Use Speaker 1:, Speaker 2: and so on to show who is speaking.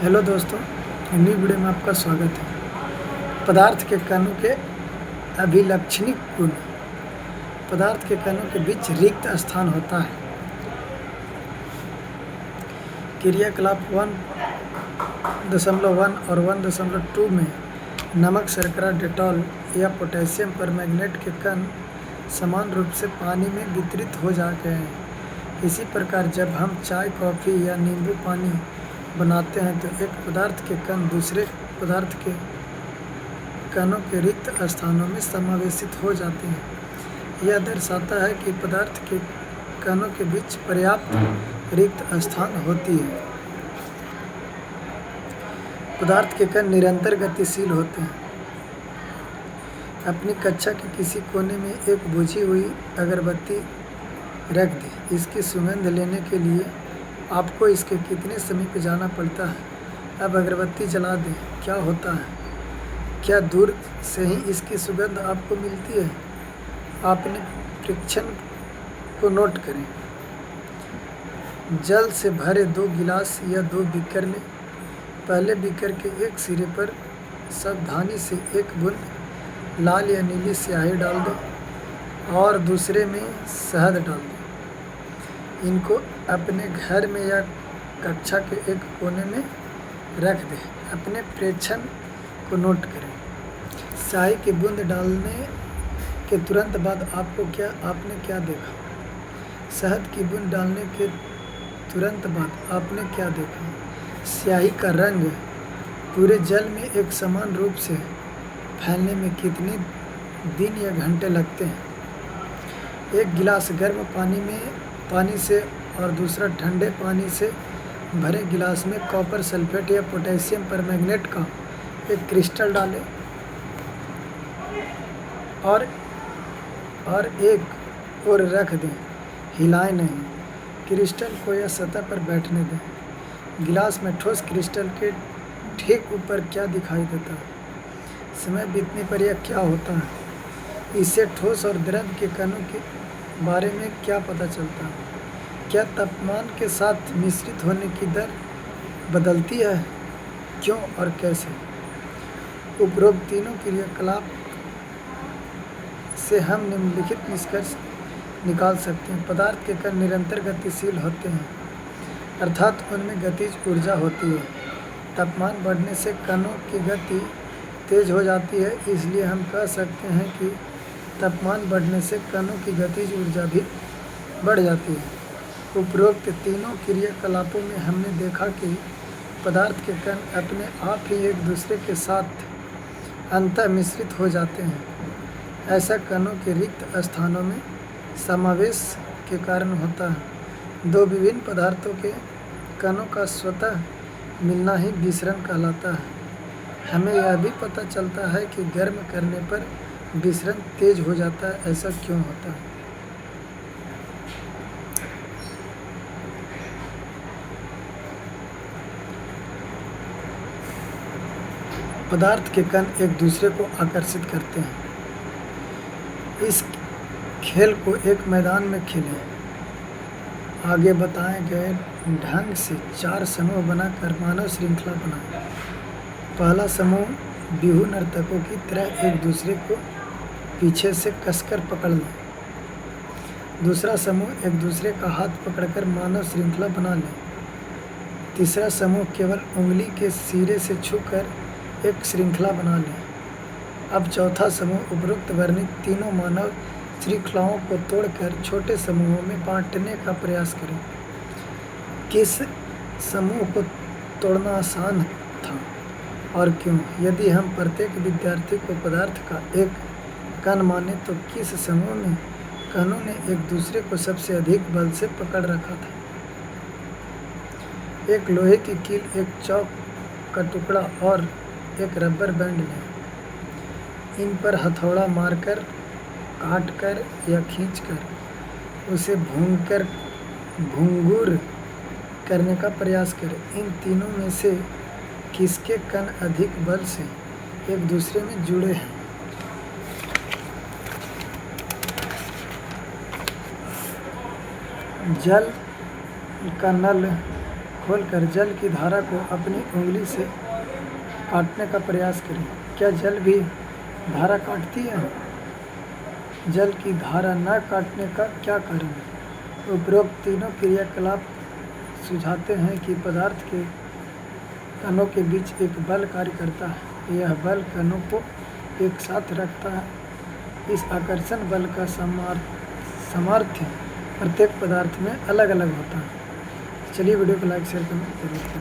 Speaker 1: Hello दोस्तों, new video में आपका स्वागत है। पदार्थ के कणों के अभिलक्षणिक गुण। पदार्थ के कणों के बीच रिक्त स्थान होता है। क्रियाकलाप 1.1 और 1.2 में नमक, शर्करा, डेटॉल या पोटेशियम परमैंगनेट के कण समान रूप से पानी में वितरित हो जाते हैं। इसी प्रकार जब हम चाय, कॉफ़ी या नींबू पानी बनाते हैं तो एक पदार्थ के कण दूसरे पदार्थ के कणों के रिक्त स्थानों में समावेशित हो जाते हैं। यह दर्शाता है कि पदार्थ के कणों के बीच पर्याप्त रिक्त स्थान होती है। पदार्थ के कण निरंतर गतिशील होते हैं। अपनी कक्षा के किसी कोने में एक बुझी हुई अगरबत्ती रख दें। इसकी सुगंध लेने के लिए आपको इसके कितने समीप जाना पड़ता है। अब अगरबत्ती जला दें, क्या होता है? क्या दूर से ही इसकी सुगंध आपको मिलती है? आपने परीक्षण को नोट करें। जल से भरे 2 गिलास या 2 बीकर लें। पहले बीकर के एक सिरे पर सावधानी से एक बूंद लाल या नीली स्याही डाल दें और दूसरे में शहद डाल दें। इनको अपने घर में या कक्षा के एक कोने में रख दें। अपने प्रेक्षण को नोट करें। स्याही की बूंद डालने के तुरंत बाद आपने क्या देखा? शहद की बूंद डालने के तुरंत बाद आपने क्या देखा? स्याही का रंग पूरे जल में एक समान रूप से फैलने में कितने दिन या घंटे लगते हैं? एक गिलास गर्म पानी से और दूसरा ठंडे पानी से भरे गिलास में कॉपर सल्फेट या पोटेशियम परमैंगनेट का एक क्रिस्टल डालें और एक और रख दें। हिलाएं नहीं। क्रिस्टल को या सतह पर बैठने दें। गिलास में ठोस क्रिस्टल के ठीक ऊपर क्या दिखाई देता है? समय बीतने पर यह क्या होता है? इससे ठोस और द्रव के कणों के बारे में क्या पता चलता है? क्या तापमान के साथ मिश्रित होने की दर बदलती है? क्यों और कैसे? उपरोक्त तीनों क्रियाकलाप से हम निम्नलिखित निष्कर्ष निकाल सकते हैं। पदार्थ के कण निरंतर गतिशील होते हैं, अर्थात उनमें गतिज ऊर्जा होती है। तापमान बढ़ने से कणों की गति तेज हो जाती है, इसलिए हम कह सकते हैं कि तापमान बढ़ने से कणों की गतिज ऊर्जा भी बढ़ जाती है। उपरोक्त तीनों क्रियाकलापों में हमने देखा कि पदार्थ के कण अपने आप ही एक दूसरे के साथ अंतः मिश्रित हो जाते हैं। ऐसा कणों के रिक्त स्थानों में समावेश के कारण होता है। 2 विभिन्न पदार्थों के कणों का स्वतः मिलना ही विसरण कहलाता है। हमें यह भी पता चलता है कि गर्म करने पर विसरण तेज हो जाता है। ऐसा क्यों होता है? पदार्थ के कण एक दूसरे को आकर्षित करते हैं। इस खेल को एक मैदान में खेलें। आगे बताए गए ढंग से 4 समूह बनाकर मानव श्रृंखला बनाएं। पहला समूह बिहू नर्तकों की तरह एक दूसरे को पीछे से कसकर पकड़ लें। दूसरा समूह एक दूसरे का हाथ पकड़कर मानव श्रृंखला बना लें। तीसरा समूह केवल उंगली के सिरे से छूकर एक श्रृंखला बना लें। अब चौथा समूह उपरोक्त वर्णित तीनों मानव श्रृंखलाओं को तोड़कर छोटे समूहों में बांटने का प्रयास करें। किस समूह को तोड़ना आसान था और क्यों? यदि हम प्रत्येक विद्यार्थी को पदार्थ का एक कण माने तो किस समूह में कणों ने एक दूसरे को सबसे अधिक बल से पकड़ रखा था? एक लोहे की कील, एक चौक का टुकड़ा और एक रबर बैंड लें। इन पर हथौड़ा मारकर, काटकर या खींचकर उसे भंगुर करने का प्रयास करें। इन तीनों में से किसके कण अधिक बल से एक दूसरे में जुड़े हैं? जल का नल खोलकर जल की धारा को अपनी उंगली से काटने का प्रयास करें। क्या जल भी धारा काटती है? जल की धारा न काटने का क्या कारण है? उपरोक्त तीनों क्रियाकलाप सुझाते हैं कि पदार्थ के कणों के बीच एक बल कार्य करता है। यह बल कणों को एक साथ रखता है। इस आकर्षण बल का सामर्थ्य प्रत्येक पदार्थ में अलग अलग होता है। चलिए वीडियो को लाइक शेयर कमेंट जरूर करें।